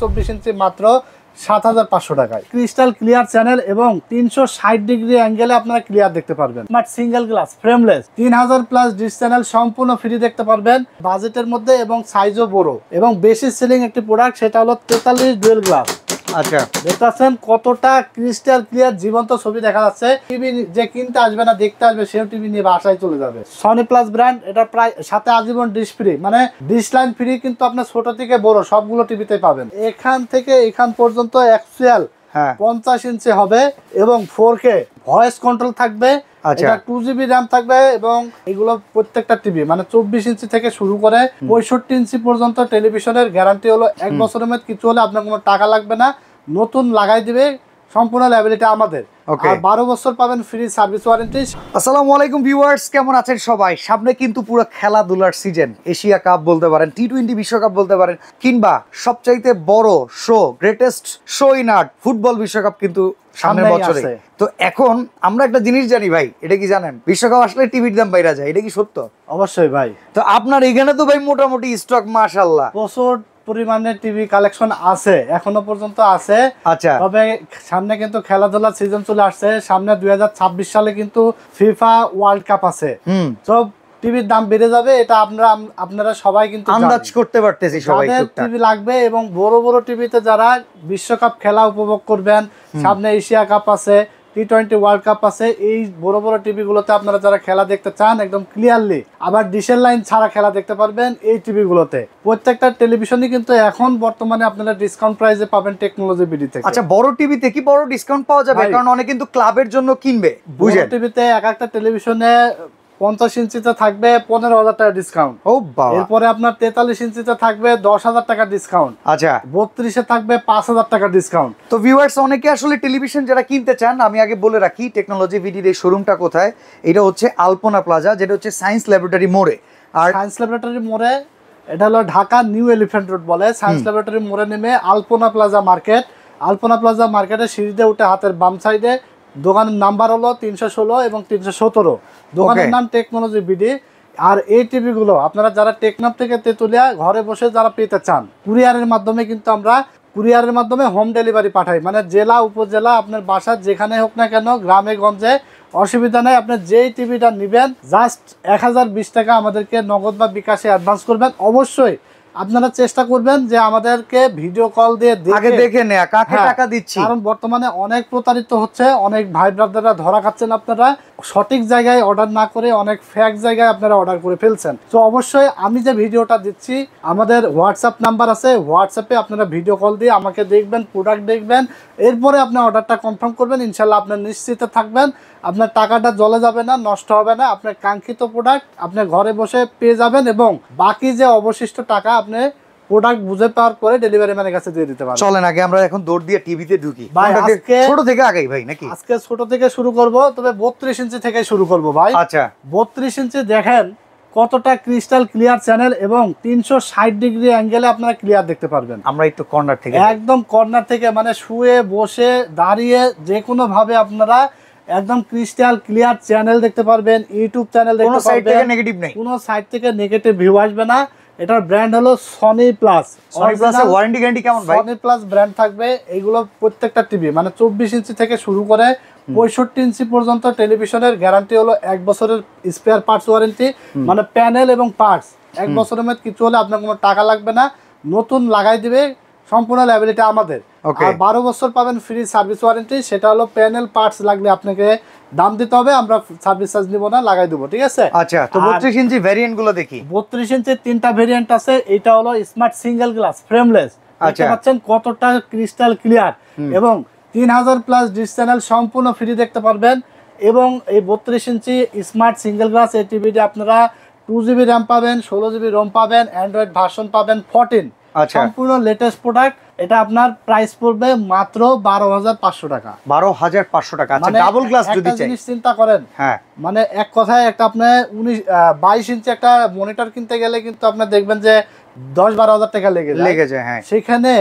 24 ইঞ্চি মাত্র 7500 টাকায়। Crystal clear channel এবং 360 ডিগ্রি অ্যাঙ্গেলে আপনারা ক্লিয়ার দেখতে পারবেন। Smart single glass frameless 3000 plus dish channel সম্পূর্ণ ফ্রি দেখতে পারবেন বাজেটের মধ্যে এবং সাইজও বড় এবং বেশি সেলিং একটি প্রোডাক্ট, সেটা হলো 43 ডুয়েল গ্লাস। আচ্ছা, দেখতে পাচ্ছেন কতটা ক্রিস্টাল ক্লিয়ার জীবন্ত ছবি দেখা যাচ্ছে। টিভি যে কিনতে আসবে না দেখতে আসবে, সেও টিভি নিয়ে বাসায় চলে যাবে। সনি প্লাস ব্র্যান্ড, এটা প্রায় সাথে আজীবন ডিশ ফ্রি, মানে ডিশ লাইন ফ্রি, কিন্তু আপনার ছোট থেকে বড় সবগুলো টিভিতে পাবেন। এখান থেকে এখান পর্যন্ত অ্যাকচুয়াল 50 ইঞ্চি হবে এবং 4K ভয়েস কন্ট্রোল থাকবে। এটা 2GB র্যাম থাকবে এবং এগুলো প্রত্যেকটা টিভি মানে 24 ইঞ্চি থেকে শুরু করে 65 ইঞ্চি পর্যন্ত টেলিভিশনের গ্যারান্টি হলো 1 বছরের মধ্যে কিছু হলে আপনার কোনো টাকা লাগবে না, নতুন লাগাই দিবে, সম্পূর্ণ লাইবিলিটি আমাদের। আর 12 বছর পাবেন ফ্রি সার্ভিস ওয়ারেন্টি। আসসালামু আলাইকুম ভিউয়ার্স, কেমন আছেন সবাই? সামনে কিন্তু পুরো খেলাধুলার সিজন, এশিয়া কাপ বলতে পারেন, টি20 বিশ্বকাপ বলতে পারেন, কিংবা সবচাইতে বড় show, greatest show in art, football বিশ্বকাপ কিন্তু সামনের বছরে। তো এখন আমরা একটা জিনিস জানি ভাই, এটা কি জানেন? বিশ্বকাপ আসলে টিভির দাম বাইরে যায়, এটা কি সত্য? অবশ্যই ভাই। তো আপনার এখানে তো ভাই মোটামুটি স্টক মাশাআল্লাহ প্রচুর পরিমাণে টিভি কালেকশন আছে, এখনো পর্যন্ত আছে। আচ্ছা, তবে সামনে কিন্তু খেলাধুলার সিজন চলে আসছে, সামনে 2026 সালে কিন্তু ফিফা ওয়ার্ল্ড কাপ আছে। তো টিভির দাম বেড়ে যাবে, এটা আপনারা সবাই কিন্তু আন্দাজ করতে পারতেছি। সবাই টিভি লাগবে এবং বড় বড় টিভিতে যারা বিশ্বকাপ খেলা উপভোগ করবেন, সামনে এশিয়া কাপ আছে, টি20 ওয়ার্ল্ড কাপ আছে, এই বড় বড় টিভি গুলোতে আপনারা যারা খেলা দেখতে চান একদম ক্লিয়ারলি, আবার ডিশের লাইন ছাড়া খেলা দেখতে পারবেন এই টিভি গুলোতে। প্রত্যেকটা টেলিভিশনই কিন্তু এখন বর্তমানে আপনারা ডিসকাউন্ট প্রাইসে পাবেন টেকনোলজি বিডি থেকে। আচ্ছা, বড় টিভিতে কি বড় ডিসকাউন্ট পাওয়া যাবে? কারণ অনেকে কিন্তু ক্লাবের জন্য কিনবে। বুঝেন, টিভিতে এক একটা টেলিভিশনে 50 ইঞ্চিতে থাকবে 15,000 টাকা ডিসকাউন্ট। ও বাবা। এরপরে আপনার 43 ইঞ্চিতে থাকবে 10,000 টাকা ডিসকাউন্ট। আচ্ছা, 32 থাকবে 5,000 টাকা ডিসকাউন্ট। তো ভিউয়ার্স, অনেকে আসলে টেলিভিশন যারা কিনতে চান, আমি আগে বলে রাখি টেকনোলজি ভিডির এই শোরুমটা কোথায়। এটা হচ্ছে আলপনা প্লাজা, যেটা হচ্ছে সায়েন্স ল্যাবরেটরি মোড়ে। আর সায়েন্স ল্যাবরেটরি মোড়ে, এটা হলো ঢাকা নিউ এলিফ্যান্ট রোড বলে। সায়েন্স ল্যাবরেটরি মোড়ে নেমে আলপনা প্লাজা মার্কেট, আলপনা প্লাজা মার্কেটের সিঁড়িতে উঠে হাতের বাম সাইডে দোকানের নাম্বার হলো 316 এবং 317। দোকানের নাম টেকনোলজি বিডি। আর এই টিভি গুলো আপনারা যারা টেকনাফ থেকে তেতুলিয়া ঘরে বসে যারা পেতে চান, কুরিয়ারের মাধ্যমে কিন্তু আমরা কুরিয়ারের মাধ্যমে হোম ডেলিভারি পাঠাই, মানে জেলা উপজেলা আপনার বাসা যেখানে হোক না কেন, গ্রামে গঞ্জে অসুবিধা নেই। আপনি যেই টিভিটা নেবেন জাস্ট 1020 টাকা আমাদেরকে নগদ বা বিকাশে অ্যাডভান্স করবেন। অবশ্যই আপনারা চেষ্টা করবেন যে আমাদেরকে ভিডিও কল দিয়ে আগে দেখে নেয়া কাকে টাকা দিচ্ছি, কারণ বর্তমানে অনেক প্রতারিত হচ্ছে, অনেক ভাই ব্রাদাররা ধরা খাচ্ছেন। আপনারা সঠিক জায়গায় অর্ডার না করে অনেক ফেক জায়গায় আপনারা অর্ডার করে ফেলছেন। তো অবশ্যই আমি যে ভিডিওটা দিচ্ছি, আমাদের হোয়াটসঅ্যাপ নাম্বার আছে, হোয়াটসঅ্যাপে আপনারা ভিডিও কল দিয়ে আমাকে দেখবেন, প্রোডাক্ট দেখবেন, এরপরে আপনি অর্ডারটা কনফার্ম করবেন। ইনশাল্লাহ আপনার নিশ্চিত থাকবেন আপনার টাকাটা জলে যাবে না, নষ্ট হবে না। আপনার কাঙ্ক্ষিত প্রোডাক্ট আপনি ঘরে বসে পেয়ে যাবেন এবং বাকি যে অবশিষ্ট টাকা আপনি প্রোডাক্ট বুঝে পাওয়ার পরে ডেলিভারি ম্যানের কাছে দিয়ে দিতে পারবেন। চলেন আগে আমরা এখন দৌড় দিয়ে টিভিতে ঢুকি। ছোট থেকে আগে ভাই নাকি? আজকে ছোট থেকে শুরু করব, তবে 32 ইঞ্চি থেকে শুরু করব ভাই। আচ্ছা, 32 ইঞ্চি দেখেন কতটা ক্রিস্টাল ক্লিয়ার চ্যানেল এবং 360 ডিগ্রি অ্যাঙ্গেলে আপনারা ক্লিয়ার দেখতে পারবেন। আমরা একটু কর্নার থেকে, একদম কর্নার থেকে, মানে শুয়ে বসে দাঁড়িয়ে যে কোনো ভাবে আপনারা একদম ক্রিস্টাল ক্লিয়ার চ্যানেল দেখতে পারবেন, ইউটিউব চ্যানেল দেখতে পারবেন। কোনো সাইড থেকে নেগেটিভ নেই, কোনো সাইড থেকে নেগেটিভ ভিউ আসবে না। এটার ব্র্যান্ড হলো সনি প্লাস। সনি প্লাসের ওয়ারেন্টি গ্যারান্টি কেমন ভাই? সনি প্লাস ব্র্যান্ড থাকবে। এইগুলো প্রত্যেকটা টিভি মানে 24 ইঞ্চি থেকে শুরু করে 65 ইঞ্চি পর্যন্ত টেলিভিশনের গ্যারান্টি হলো 1 বছরের স্পেয়ার পার্টস ওয়ারেন্টি, মানে প্যানেল এবং পার্টস 1 বছরের মধ্যে কিছু হলে আপনার কোনো টাকা লাগবে না, নতুন লাগাই দিবে, সম্পূর্ণ লাইবিলিটি আমাদের। আর 12 বছর পাবেন ফ্রি সার্ভিস ওয়ারেন্টি, সেটা হলো প্যানেল পার্টস লাগলে আপনাকে দাম দিতে হবে, আমরা সার্ভিস চার্জ নিব না, লাগাই দেবো, ঠিক আছে? আচ্ছা, তো 32 ইঞ্চি ভেরিয়েন্ট গুলো দেখি। 32 ইঞ্চির 3টা ভেরিয়েন্ট আছে। এটা হলো স্মার্ট সিঙ্গেল গ্লাস ফ্রেমলেস। দেখতে পাচ্ছেন কতটা ক্রিস্টাল ক্লিয়ার এবং 3000 প্লাস ডিশ চ্যানেল সম্পূর্ণ ফ্রি দেখতে পারবেন। এবং এই 32 ইঞ্চি স্মার্ট সিঙ্গেল গ্লাস এই টিভিতে আপনারা 2GB র্যাম পাবেন, 16GB রোম পাবেন, অ্যান্ড্রয়েড ভার্সন পাবেন 14। সম্পূর্ণ লেটেস্ট প্রোডাক্ট। এটা আপনার প্রাইস পড়বে মাত্র 12,500 টাকা। 12,500 টাকা। আচ্ছা, ডাবল গ্লাস যদি চাই, জিনিস চিন্তা করেন, হ্যাঁ, মানে এক কথায় একটা আপনি 22 ইঞ্চি একটা মনিটর কিনতে গেলে কিন্তু আপনি দেখবেন যে 10-12 হাজার টাকা লেগে যায়। হ্যাঁ, সেখানে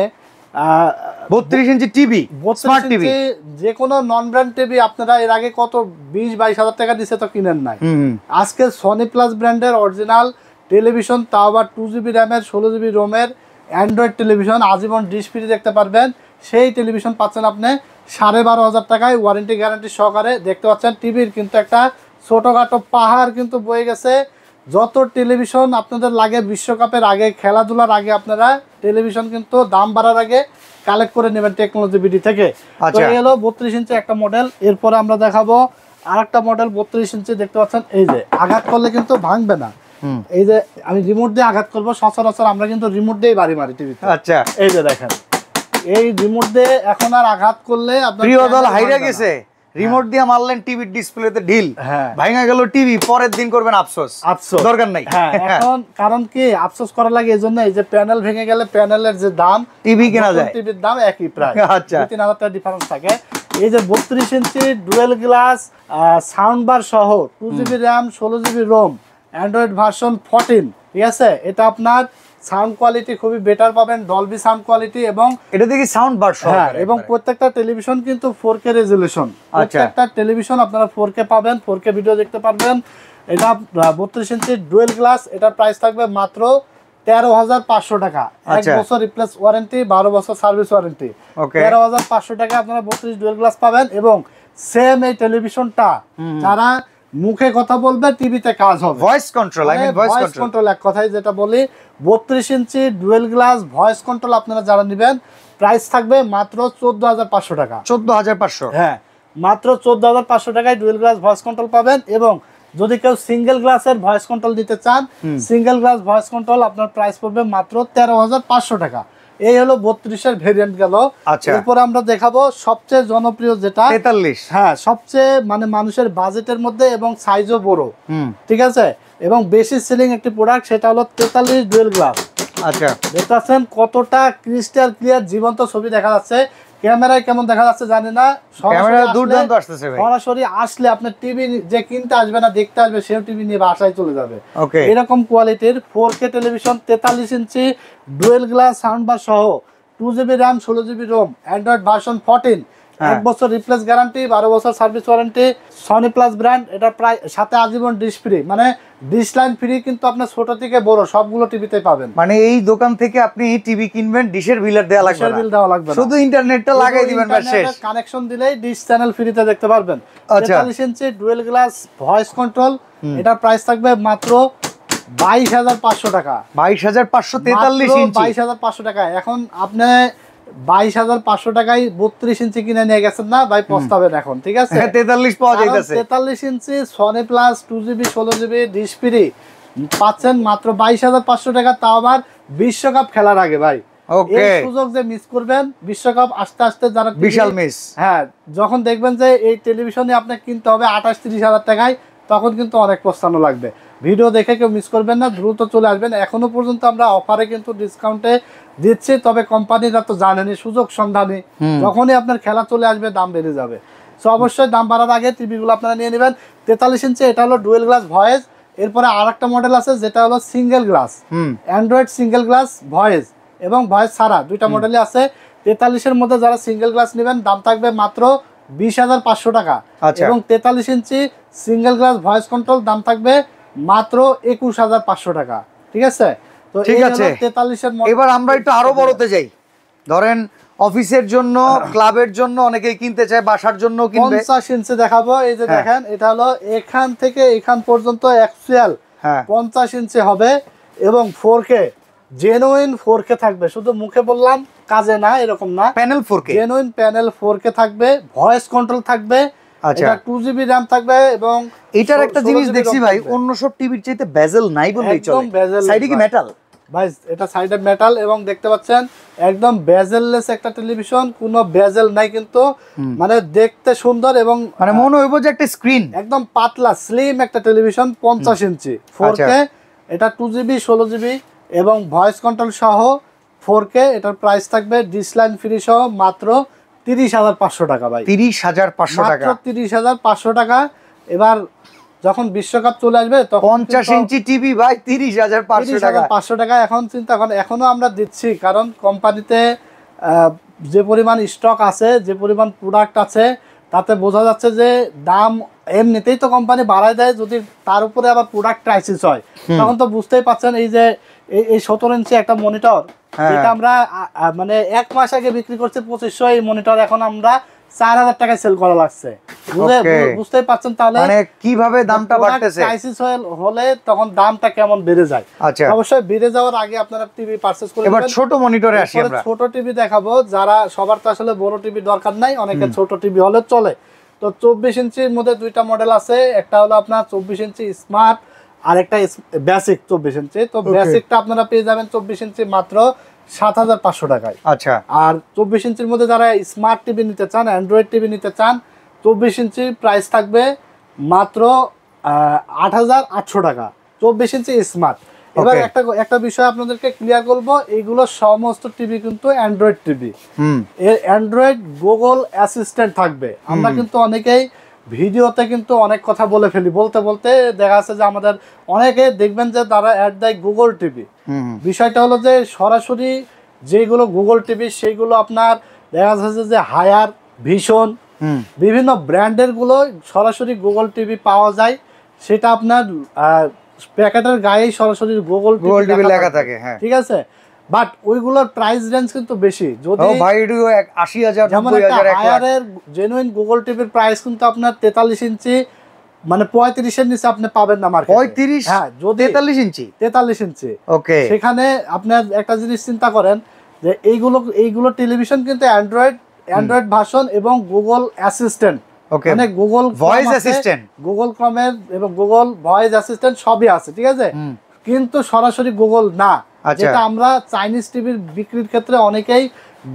32 ইঞ্চি টিভি, স্মার্ট টিভি, যে কোনো নন ব্র্যান্ড টিভি আপনারা এর আগে কত 20-22 হাজার টাকা দিছে তো কিনেন নাই। আজকে সনি প্লাস ব্র্যান্ডের অরিজিনাল টেলিভিশন, তাও আবার 2GB র্যামের, 16GB রোমের, অ্যান্ড্রয়েড টেলিভিশন আজীবন ডিশ ফ্রি দেখতে পারবেন। সেই টেলিভিশন পাচ্ছেন আপনি 12,500 টাকায় ওয়ারেন্টি গ্যারান্টি সহকারে। দেখতে পাচ্ছেন টিভির কিন্তু একটা ছোটোখাটো পাহাড় কিন্তু বয়ে গেছে। যত টেলিভিশন আপনাদের লাগে বিশ্বকাপের আগে, খেলাধুলার আগে, আপনারা টেলিভিশন কিন্তু দাম বাড়ার আগে কালেক্ট করে নেবেন টেকনোলজি বিডি থেকে। তো এই হলো 32 ইঞ্চি একটা মডেল। এরপরে আমরা দেখাবো আরেকটা মডেল 32 ইঞ্চি। দেখতে পাচ্ছেন এই যে আঘাত করলে কিন্তু ভাঙবে না। এই যে আমি রিমোট দিয়ে আঘাত করবো, সচরাচর আমরা কিন্তু রিমোট দিয়েই বাড়ি মারি টিভিতে। আচ্ছা, এই যে দেখেন এই রিমোট দিয়ে এখন আর আঘাত করলে আপনার প্রিয় দল হাইরা গেছে, রিমোট দিয়ে মারলেন টিভির ডিসপ্লেতে ঢিল, ভাঙা গেল টিভি, পরের দিন করবেন আফসোস, দরকার নাই। এখন কারণ কি আফসোস করা লাগে এজন্য, এই যে প্যানেল ভেঙে গেলে প্যানেলের যে দাম টিভি কেনা যায়, টিভির দাম একই প্রায়। আচ্ছা, 3,000 টাকা ডিফারেন্স থাকে। এই যে 32 inch dual glass sound bar সহ 2GB RAM 16GB Rome Android version 14, ঠিক আছে। এটা আপনার সাউন্ড কোয়ালিটি খুবই বেটার পাবেন, ডলবি সাউন্ড কোয়ালিটি, এবং এটা দেখি সাউন্ড বার সহ, এবং প্রত্যেকটা টেলিভিশন কিন্তু 4K রেজোলিউশন। প্রত্যেকটা টেলিভিশন আপনারা 4K পাবেন, 4K ভিডিও দেখতে পারবেন। এটা 32 ইঞ্চি ডুয়েল গ্লাস, এটার প্রাইস থাকবে মাত্র 13,500 টাকা। 1 বছর রিপ্লেস ওয়ারেন্টি, 12 বছর সার্ভিস ওয়ারেন্টি। 13,500 টাকা আপনারা 32 ডুয়েল গ্লাস পাবেন। এবং সেম এই টেলিভিশনটা যারা মুখে কথা বলবে, টিভিতে কাজ হবে, voice control, I mean voice control, এক কথায় যেটা বলি 32 inch dual glass voice control আপনারা যারা নেবেন, প্রাইস থাকবে মাত্র 14,500 টাকা। 14,500, হ্যাঁ, মাত্র 14,500 টাকায় ডুয়েল গ্লাস ভয়েস কন্ট্রোল পাবেন। এবং যদি কেউ সিঙ্গেল গ্লাসের ভয়েস কন্ট্রোল দিতে চান, সিঙ্গেল গ্লাস ভয়েস কন্ট্রোল আপনার প্রাইস পড়বে মাত্র 13,500 টাকা। এই হলো 32 ভেরিয়েন্ট গেল। এরপর আমরা দেখাবো সবচেয়ে জনপ্রিয় যেটা 43। হ্যাঁ, সবচেয়ে মানে মানুষের বাজেটের মধ্যে এবং সাইজও বড়, ঠিক আছে, এবং বেশি সেলিং একটি প্রোডাক্ট, সেটা হলো 43 ডুয়েল গ্লাস। আচ্ছা, দেখতে পাচ্ছেন কতটা ক্রিস্টাল ক্লিয়ার জীবন্ত ছবি দেখা যাচ্ছে। ক্যামেরায় কেমন দেখা যাচ্ছে জানি না, ক্যামেরা দুর্দান্ত আসছে ভাই। সরাসরি আসলে আপনার টিভি যে কিনতে আসবে না, দেখতে আসবে, সেও টিভি নিয়ে বাসায় চলে যাবে। ওকে, এরকম কোয়ালিটির 4K টেলিভিশন 43 ইঞ্চি ডুয়েল গ্লাস সাউন্ড বার সহ 2GB RAM 16GB Rome Android version 14, 1 বছর রিপ্লেস গ্যারান্টি, 12 বছর service warranty, Sony plus brand. এটা প্রায় সাথে আজীবন ডিশ ফ্রি, মানে ডিশ লাইন ফ্রি, কিন্তু আপনার ছোট থেকে বড় সবগুলো টিভিতে পাবেন। মানে এই দোকান থেকে আপনি টিভি কিনবেন, ডিশের বিল দেওয়া লাগবে না, বিল দেওয়া লাগবে না, শুধু ইন্টারনেটটা লাগাই দিবেন, বাস শেষ। কানেকশন দিলেই ডিশ চ্যানেল ফ্রিতে দেখতে পারবেন। 43 ইঞ্চি ডুয়েল গ্লাস ভয়েস কন্ট্রোল, এটার প্রাইস থাকবে মাত্র 22,500 টাকা। 22,500, 43 ইঞ্চি 22,500 টাকা। এখন আপনি 22,500 টাকায় 32 ইঞ্চি কিনে নিয়ে গেছেন না ভাই, পস্তাবেন এখন, ঠিক আছে। 43 পাওয়া যাইতেছে। 43 inch Sony plus 2GB 16GB dish free পাচ্ছেন মাত্র 22,500 টাকা, তাও আবার বিশ্বকাপ খেলার আগে ভাই। ওকে, এই সুযোগ যে মিস করবেন, বিশ্বকাপ আস্তে আস্তে যারা বিশাল মিস, হ্যাঁ, যখন দেখবেন যে এই টেলিভিশনে আপনাকে কিনতে হবে 28-30 হাজার টাকায়, তখন কিন্তু অনেক পস্তানো লাগবে। ভিডিও দেখে কেউ মিস করবেন না, দ্রুত চলে আসবেন। এখনো পর্যন্ত আমরা অফারে কিন্তু ডিসকাউন্টে দিচ্ছি, তবে কোম্পানিরা তো জানেনি, সুযোগ সন্ধানী, যখনই আপনার খেলা চলে আসবে দাম বেড়ে যাবে। সো অবশ্যই দাম বাড়ার আগে টিভিগুলো আপনারা নিয়ে নেবেন। 43 ইঞ্চি, এটা হলো ডুয়েল গ্লাস ভয়েস। এরপরে আরেকটা মডেল আছে যেটা হলো single glass, Android single glass voice এবং ভয়েস ছাড়া দুইটা মডেলই আছে। 43 এর মধ্যে যারা সিঙ্গেল গ্লাস নেবেন, দাম থাকবে মাত্র 20,500 টাকা। এবং 43 ইঞ্চি সিঙ্গেল গ্লাস ভয়েস কন্ট্রোল দাম থাকবে মাত্র 21,500 টাকা, ঠিক আছে। তো ঠিক আছে, 43 এর এবার আমরা একটু আরো বড়তে যাই। ধরেন অফিসের জন্য, ক্লাবের জন্য অনেকেই কিনতে চায়, বাসার জন্য কিনবে। 50 ইঞ্চি দেখাবো। এই যে দেখেন, এটা হলো এখান থেকে এখান পর্যন্ত অ্যাকচুয়াল 50 ইঞ্চি হবে এবং 4K, জেনুইন 4K থাকবে। শুধু মুখে বললাম, কাজে না, এরকম না। Panel 4K, genuine panel 4K থাকবে, ভয়েস কন্ট্রোল থাকবে, এটা 2GB র্যাম থাকবে। এবং এটার একটা জিনিস দেখছি ভাই, অন্য সব টিভির চাইতে বেজেল নাই বললেই চলে। সাইডে কি মেটাল ভাই, এটা সাইডে মেটাল, এবং দেখতে পাচ্ছেন একদম বেজেললেস একটা টেলিভিশন, কোনো বেজেল নাই, কিন্তু মানে দেখতে সুন্দর এবং মানে মনে হইব যে একটা স্ক্রিন, একদম পাতলা স্লিম একটা টেলিভিশন। 50 ইঞ্চি 4K, এটা 2GB 16GB এবং ভয়েস কন্ট্রোল সহ 4K। এটার প্রাইস থাকবে ডিসলাইন ফ্রি সহ মাত্র 30,500 টাকা ভাই। 30,500 টাকা, মাত্র 30,500 টাকা। এবার যখন বিশ্বকাপ চলে আসবে তখন 50 ইঞ্চি টিভি ভাই 30,500 টাকা। 500 টাকা এখন চিন্তা করেন, এখনো আমরা দিচ্ছি, কারণ কোম্পানিতে যে পরিমাণ স্টক আছে, যে পরিমাণ প্রোডাক্ট আছে, তাতে বোঝা যাচ্ছে যে দাম এমনিতেই তো কোম্পানি বাড়ায় দেয়, যদি তার উপরে আবার প্রোডাক্ট ক্রাইসিস হয়, তখন তো বুঝতেই পাচ্ছেন এই যে এই 17 ইঞ্চি একটা মনিটর, হ্যাঁ। যেটা আমরা মানে 1 মাস আগে বিক্রি করছি 2500, এই মনিটর এখন আমরা 4000 টাকায় সেল করা লাগছে। বুঝতেই পারছেন তাহলে মানে কিভাবে দামটা বাড়তেছে। ক্রাইসিস হলে তখন দামটা কেমন বেড়ে যায়। আচ্ছা, অবশ্যই বেড়ে যাওয়ার আগে আপনারা টিভি পারচেজ করে এবার নেবেন। ছোট মনিটরে আসি আমরা। ছোট টিভি দেখাবো, যারা সবার তো আসলে বড় টিভি দরকার নাই, অনেকের ছোট টিভি হলে চলে। তো 24 ইঞ্চির মধ্যে দুইটা মডেল আছে, একটা হলো আপনার 24 ইঞ্চি স্মার্ট আর একটা বেসিক 24 ইঞ্চি। তো বেসিকটা আপনারা পেয়ে যাবেন 24 ইঞ্চি মাত্র 7500 টাকায়। আচ্ছা, আর 24 ইঞ্চির মধ্যে যারা স্মার্ট টিভি নিতে চান, অ্যান্ড্রয়েড টিভি নিতে চান, 24 ইঞ্চি প্রাইস থাকবে মাত্র 8800 টাকা, 24 ইঞ্চি স্মার্ট। এবার একটা বিষয় আপনাদেরকে ক্লিয়ার করবো, এইগুলো সমস্ত টিভি কিন্তু অ্যান্ড্রয়েড টিভি। এর অ্যান্ড্রয়েড গুগল অ্যাসিস্ট্যান্ট থাকবে। আমরা কিন্তু অনেকেই ভিডিওতে কিন্তু অনেক কথা বলে ফেলি, বলতে বলতে দেখা যাচ্ছে যে আমাদের অনেকে দেখবেন যে তারা অ্যাড দেয় গুগল টিভি। বিষয়টা হলো যে সরাসরি যেগুলো গুগল টিভি সেইগুলো আপনার দেখা যাচ্ছে যে হায়ার, ভিশন, বিভিন্ন ব্র্যান্ডের গুলো সরাসরি গুগল টিভি পাওয়া যায়। সেটা আপনার প্যাকেটের গায়েই সরাসরি গুগল টিভি লেখা থাকে, হ্যাঁ ঠিক আছে। বাট ওইগুলোর প্রাইস রেঞ্জ কিন্তু বেশি। যদি ভাই 80000 যেমন একটা হায়ারের জেনুইন গুগল টিভির প্রাইস কিন্তু আপনার 43 ইঞ্চি মানে 35 এর নিচে আপনি পাবেন না মার্কেটে। 35? হ্যাঁ, যদি 43 ইঞ্চি। 43 ইঞ্চি। ওকে, সেখানে আপনি একটা জিনিস চিন্তা করেন যে এইগুলো টেলিভিশন কিন্তু অ্যান্ড্রয়েড ভার্সন এবং গুগল অ্যাসিস্ট্যান্ট, মানে গুগল ভয়েস অ্যাসিস্ট্যান্ট, গুগল ক্রমের এবং গুগল ভয়েস অ্যাসিস্ট্যান্ট সবই আছে, ঠিক আছে, কিন্তু সরাসরি গুগল না। যেটা আমরা চাইনিজ টিভির বিক্রির ক্ষেত্রে অনেকেই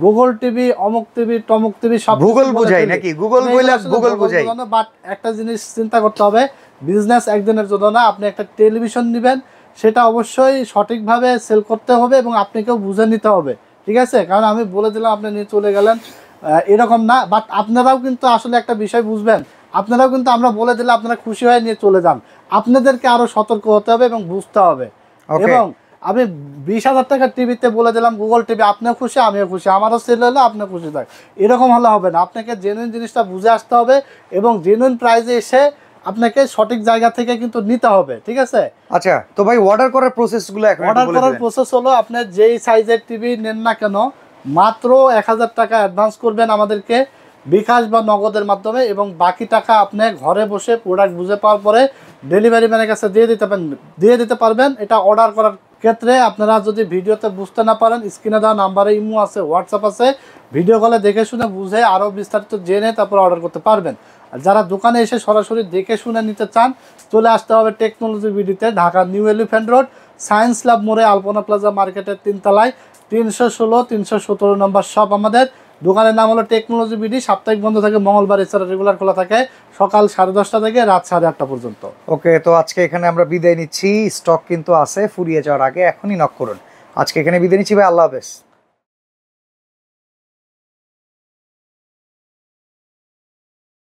গুগল টিভি, অমুক টিভি, টমুক টিভি সব গুগল বুঝাই নাকি, গুগল বইলা গুগল বুঝাই। বাট একটা জিনিস চিন্তা করতে হবে, বিজনেস একদিনের জন্য না। আপনি একটা টেলিভিশন নেবেন, সেটা অবশ্যই সঠিকভাবে সেল করতে হবে এবং আপনাকেও বুঝে নিতে হবে, ঠিক আছে। কারণ আমি বলে দিলাম আপনি নিয়ে চলে গেলেন, এরকম না। বাট আপনারাও কিন্তু আসলে একটা বিষয় বুঝবেন, আপনারাও কিন্তু আমরা বলে দিলে আপনারা খুশি হয়ে নিয়ে চলে যান। আপনাদেরকে আরো সতর্ক হতে হবে এবং বুঝতে হবে। এবং আমি 20,000 টাকার টিভিতে বলে দিলাম গুগল টিভি, আপনিও খুশি আমিও খুশি, আমারও সেল হলো আপনিও খুশি থাক, এরকম হলে হবে না। আপনাকে জেনুইন জিনিসটা বুঝে আসতে হবে এবং জেনুইন প্রাইসে এসে আপনাকে সঠিক জায়গা থেকে কিন্তু নিতে হবে, ঠিক আছে। আচ্ছা, তো ভাই অর্ডার করার প্রসেসগুলো এখন অর্ডার করার প্রসেস হলো, আপনি যেই সাইজের টিভি নেন না কেন, মাত্র 1000 টাকা অ্যাডভান্স করবেন আমাদেরকে বিকাশ বা নগদের মাধ্যমে, এবং বাকি টাকা আপনি ঘরে বসে প্রোডাক্ট বুঝে পাওয়ার পরে ডেলিভারি ম্যানের কাছে দিয়ে দিতে পারবেন। এটা অর্ডার করার ক্ষেত্রে আপনারা যদি ভিডিওতে বুঝতে না পারেন, স্ক্রিনে দেওয়া নাম্বারে ইমো আছে, হোয়াটসঅ্যাপ আছে, ভিডিও কলে দেখে শুনে বুঝে আরও বিস্তারিত জেনে তারপর অর্ডার করতে পারবেন। আর যারা দোকানে এসে সরাসরি দেখে শুনে নিতে চান, চলে আসতে হবে টেকনোলজি বিডিতে, Dhaka new elephant road, science lab মোড়ে, আলপনা প্লাজা মার্কেটের 3 তলায় 316 317 নম্বর শপ আমাদের। দোকানের নাম হলো টেকনোলজি বিডি। সাপ্তাহিক বন্ধ থাকে, মঙ্গলবার এছাড়া রেগুলার খোলা থাকে সকাল 10:30 থেকে রাত 8:30 পর্যন্ত। ওকে, তো আজকে এখানে আমরা বিদায় নিচ্ছি। স্টক কিন্তু আছে, ফুরিয়ে যাওয়ার আগে এখনই নক করুন। আজকে এখানে বিদায় নিচ্ছি ভাই, আল্লাহ হাফেজ।